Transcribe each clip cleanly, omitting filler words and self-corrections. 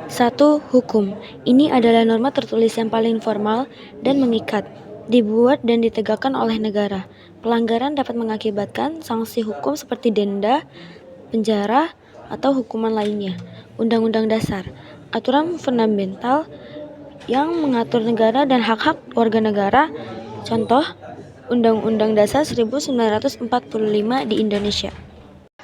1. Hukum. Ini adalah norma tertulis yang paling formal dan mengikat, dibuat dan ditegakkan oleh negara. Pelanggaran dapat mengakibatkan sanksi hukum seperti denda, penjara, atau hukuman lainnya. Undang-undang dasar. Aturan fundamental yang mengatur negara dan hak-hak warga negara. Contoh, Undang-Undang Dasar 1945 di Indonesia.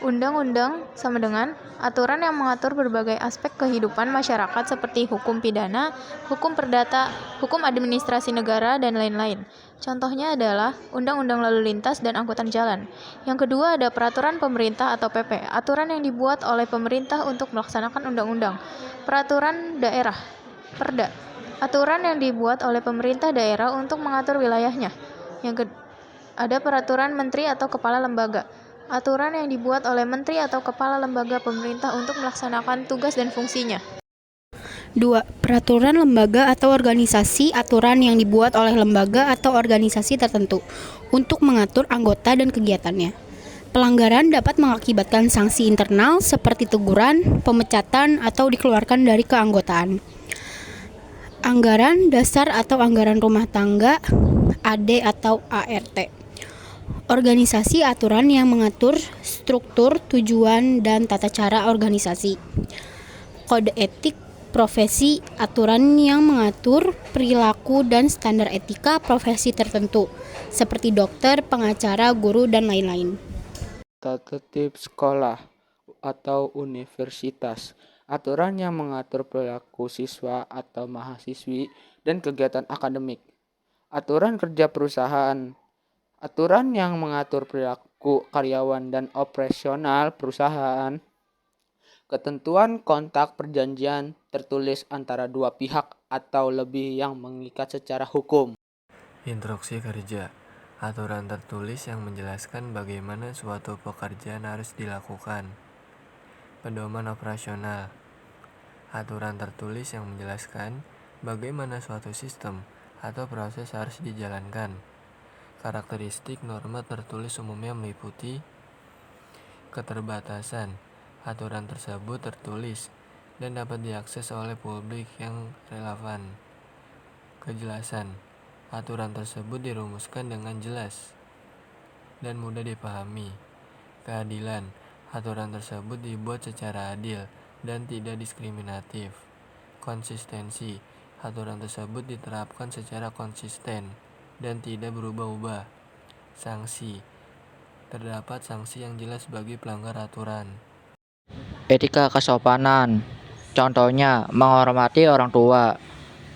Undang-undang sama dengan aturan yang mengatur berbagai aspek kehidupan masyarakat seperti hukum pidana, hukum perdata, hukum administrasi negara, dan lain-lain. Contohnya adalah Undang-Undang Lalu Lintas dan Angkutan Jalan. Yang kedua ada peraturan pemerintah atau PP, aturan yang dibuat oleh pemerintah untuk melaksanakan undang-undang. Peraturan daerah, Perda, aturan yang dibuat oleh pemerintah daerah untuk mengatur wilayahnya. Ada peraturan menteri atau kepala lembaga, aturan yang dibuat oleh menteri atau kepala lembaga pemerintah untuk melaksanakan tugas dan fungsinya. 2. Peraturan lembaga atau organisasi, aturan yang dibuat oleh lembaga atau organisasi tertentu untuk mengatur anggota dan kegiatannya. Pelanggaran dapat mengakibatkan sanksi internal seperti teguran, pemecatan, atau dikeluarkan dari keanggotaan. Anggaran dasar atau anggaran rumah tangga, AD atau ART. Organisasi, aturan yang mengatur struktur, tujuan, dan tata cara organisasi. Kode etik profesi, aturan yang mengatur perilaku dan standar etika profesi tertentu, seperti dokter, pengacara, guru, dan lain-lain. Tata tertib sekolah atau universitas, aturan yang mengatur perilaku siswa atau mahasiswi dan kegiatan akademik. Aturan kerja perusahaan, aturan yang mengatur perilaku karyawan dan operasional perusahaan. Ketentuan kontak perjanjian tertulis antara dua pihak atau lebih yang mengikat secara hukum. Instruksi kerja, aturan tertulis yang menjelaskan bagaimana suatu pekerjaan harus dilakukan. Pedoman operasional, aturan tertulis yang menjelaskan bagaimana suatu sistem atau proses harus dijalankan. Karakteristik norma tertulis umumnya meliputi keterbatasan. Aturan tersebut tertulis dan dapat diakses oleh publik yang relevan. Kejelasan, aturan tersebut dirumuskan dengan jelas dan mudah dipahami. Keadilan, aturan tersebut dibuat secara adil dan tidak diskriminatif. Konsistensi, aturan tersebut diterapkan secara konsisten dan tidak berubah-ubah. Sanksi, terdapat sanksi yang jelas bagi pelanggar aturan. Etika kesopanan, contohnya menghormati orang tua,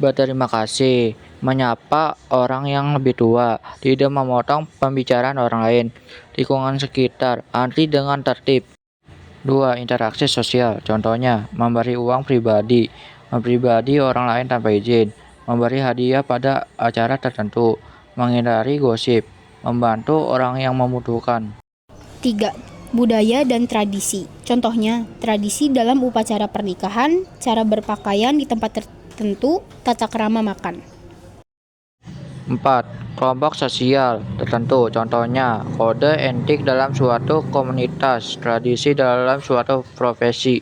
berterima kasih, menyapa orang yang lebih tua, tidak memotong pembicaraan orang lain, lingkungan sekitar, anti dengan tertib. 2. Interaksi sosial, contohnya memberi uang pribadi, mempribadi orang lain tanpa izin, memberi hadiah pada acara tertentu, menghindari gosip, membantu orang yang membutuhkan. 3. Budaya dan tradisi. Contohnya, tradisi dalam upacara pernikahan, cara berpakaian di tempat tertentu, tata krama makan. 4. Kelompok sosial tertentu, contohnya kode etik dalam suatu komunitas, tradisi dalam suatu profesi.